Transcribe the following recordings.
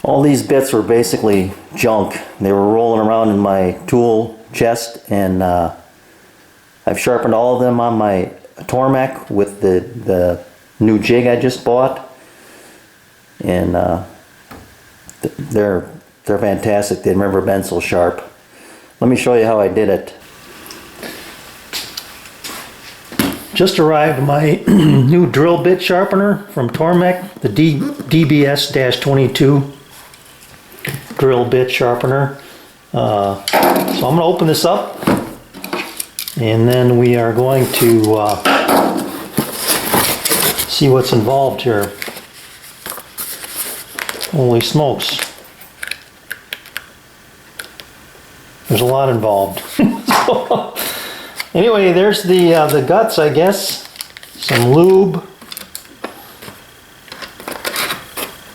All these bits were basically junk. They were rolling around in my tool chest, and I've sharpened all of them on my Tormek with the new jig I just bought, and they're fantastic. They've never been so sharp. Let me show you how I did it. Just arrived my new drill bit sharpener from Tormek, the Dbs-22 drill bit sharpener. So I'm going to open this up, and then we are going to see what's involved here. Holy smokes. There's a lot involved. So, anyway, there's the guts, I guess. Some lube.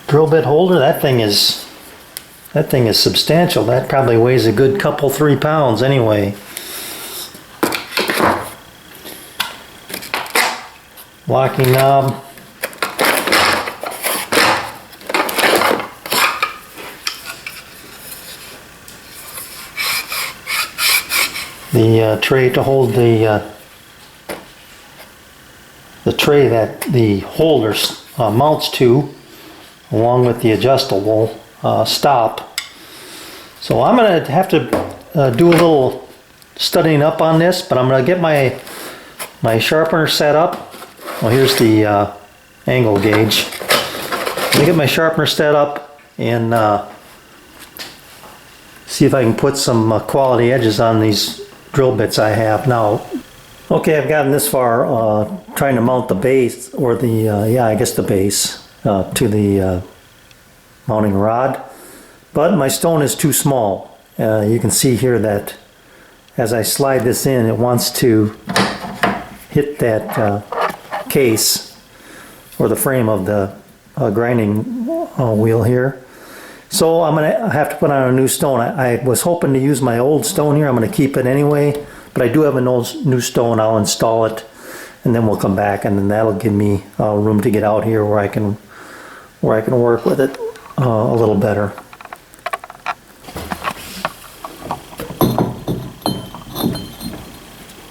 Drill bit holder. That thing is substantial. That probably weighs a good couple, 3 pounds anyway. Locking knob. The tray to hold the tray that the holder mounts to, along with the adjustable stop. So I'm going to have to do a little studying up on this, but I'm going to get my sharpener set up. Well, here's the angle gauge. Let me get my sharpener set up and see if I can put some quality edges on these drill bits I have now. Okay, I've gotten this far trying to mount the base, or the I guess the base to the mounting rod, but my stone is too small. You can see here that as I slide this in, it wants to hit that case or the frame of the grinding wheel here. So I'm going to have to put on a new stone. I was hoping to use my old stone here. I'm going to keep it anyway, but I do have an old new stone. I'll install it, and then we'll come back, and then that'll give me room to get out here where I can work with it a little better.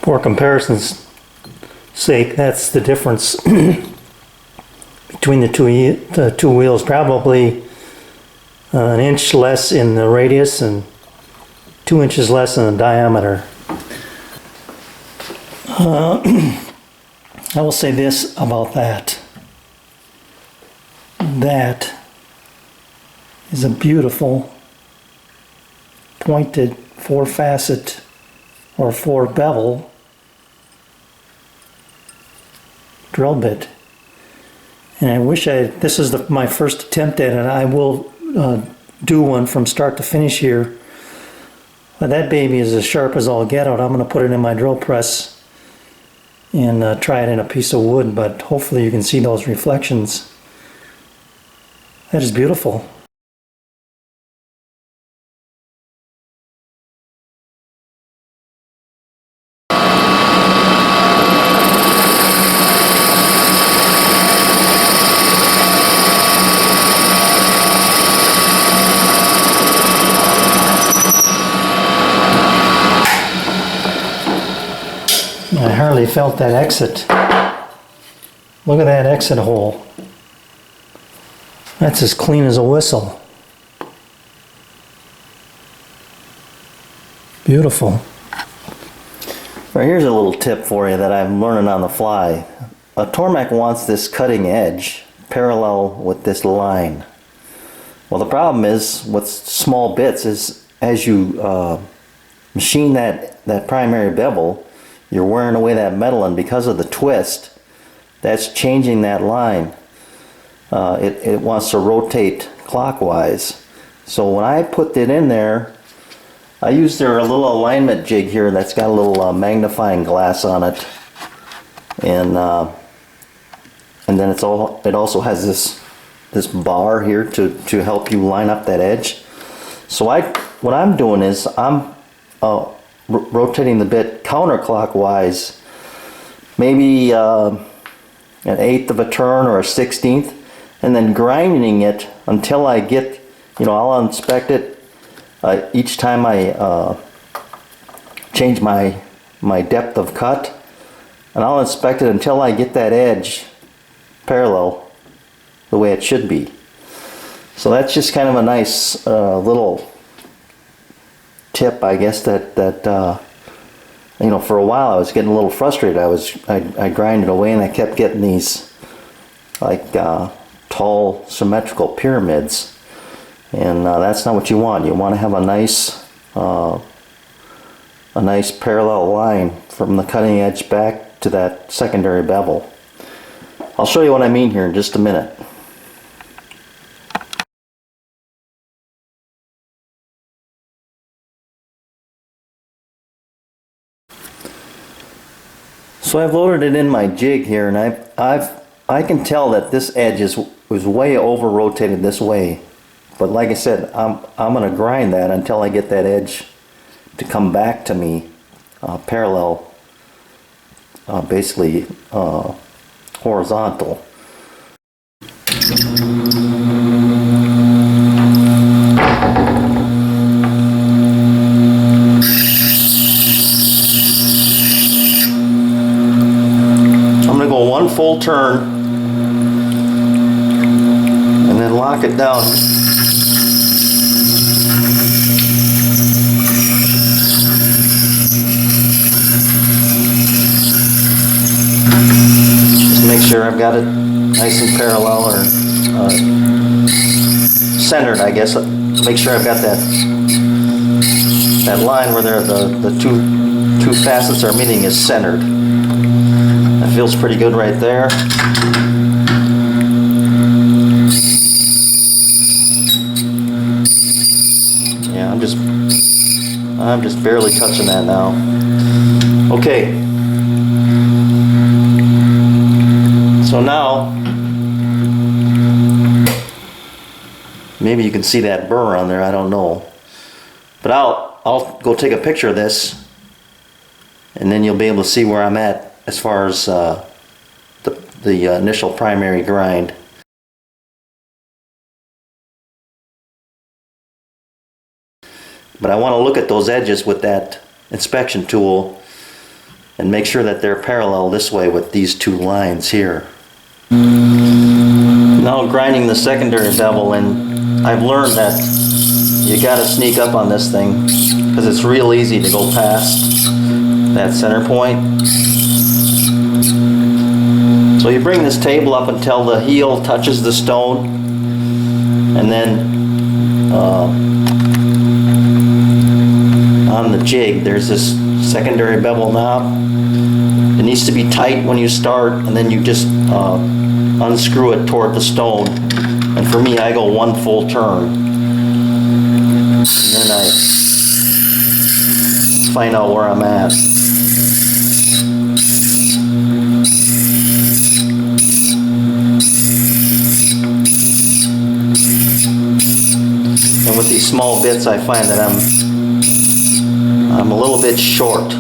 For comparison's sake, that's the difference between the two wheels. Probably an inch less in the radius and 2 inches less in the diameter. I will say this about that. That is a beautiful pointed 4-facet or 4-bevel drill bit. And I wish this is my first attempt at it. I will do one from start to finish here. But that baby is as sharp as all get out. I'm going to put it in my drill press and try it in a piece of wood, but hopefully you can see those reflections. That is beautiful. I hardly felt that exit. Look at that exit hole. That's as clean as a whistle. Beautiful. Right, here's a little tip for you that I'm learning on the fly. A Tormek wants this cutting edge parallel with this line. Well, the problem is with small bits is as you machine that primary bevel, you're wearing away that metal, and because of the twist, that's changing that line. It wants to rotate clockwise. So when I put it in there, I used a little alignment jig here that's got a little magnifying glass on it, and then it also has this bar here to help you line up that edge. So what I'm doing is I'm rotating the bit counterclockwise, maybe an 1/8 of a turn or a 1/16, and then grinding it until I get You know, I'll inspect it each time I change my depth of cut, and I'll inspect it until I get that edge parallel the way it should be. So that's just kind of a nice little tip, I guess, that you know, for a while I was getting a little frustrated. I grinded away and I kept getting these like tall symmetrical pyramids, and that's not what you want. You want to have a nice parallel line from the cutting edge back to that secondary bevel. I'll show you what I mean here in just a minute. So I've loaded it in my jig here, and I can tell that this edge was way over rotated this way. But like I said, I'm going to grind that until I get that edge to come back to me parallel, basically horizontal. I'm going to go one full turn and then lock it down. Make sure I've got it nice and parallel, or centered, I guess. Make sure I've got that line where the two facets are meeting is centered. That feels pretty good right there. Yeah, I'm just barely touching that now. Okay. So now, maybe you can see that burr on there, I don't know. But I'll go take a picture of this, and then you'll be able to see where I'm at as far as the initial primary grind. But I want to look at those edges with that inspection tool and make sure that they're parallel this way with these two lines here. Now grinding the secondary bevel, and I've learned that you gotta sneak up on this thing because it's real easy to go past that center point. So you bring this table up until the heel touches the stone, and then on the jig there's this secondary bevel knob. It needs to be tight when you start, and then you just unscrew it toward the stone. And for me, I go one full turn, and then I find out where I'm at. And with these small bits, I find that I'm a little bit short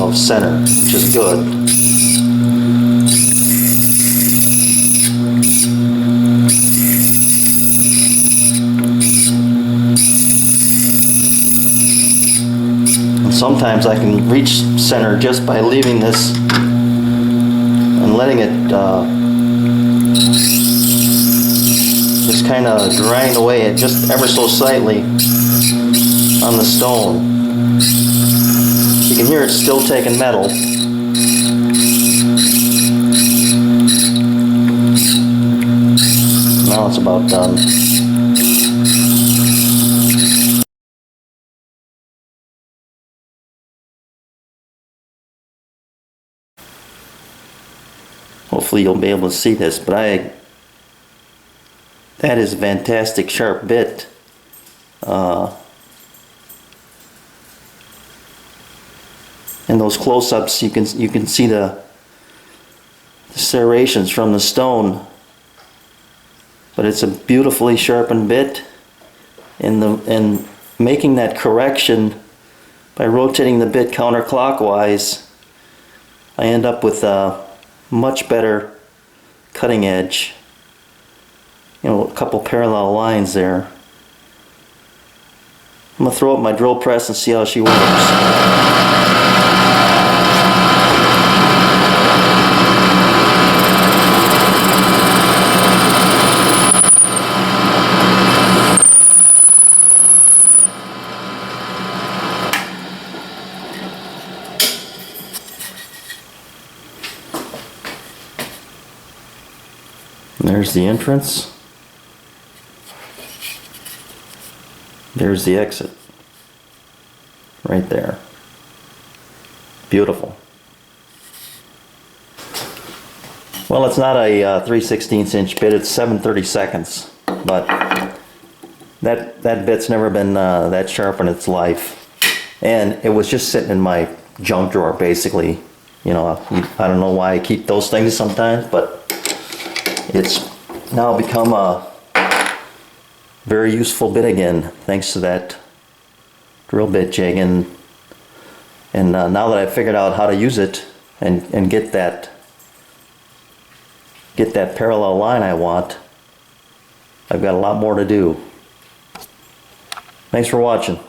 of center, which is good. And sometimes I can reach center just by leaving this and letting it just kind of grind away just ever so slightly on the stone. You can hear it's still taking metal. Now it's about done. Hopefully you'll be able to see this, but that is a fantastic sharp bit. In those close-ups, you can see the serrations from the stone, but it's a beautifully sharpened bit. And making that correction by rotating the bit counterclockwise, I end up with a much better cutting edge. You know, a couple parallel lines there. I'm gonna throw up my drill press and see how she works. There's the entrance. There's the exit. Right there. Beautiful. Well, it's not a 3/16 inch bit, it's 7/32, but that bit's never been that sharp in its life. And it was just sitting in my junk drawer, basically. You know, I don't know why I keep those things sometimes, but it's now become a very useful bit again, thanks to that drill bit jig. And now that I've figured out how to use it and get that parallel line I want, I've got a lot more to do. Thanks for watching.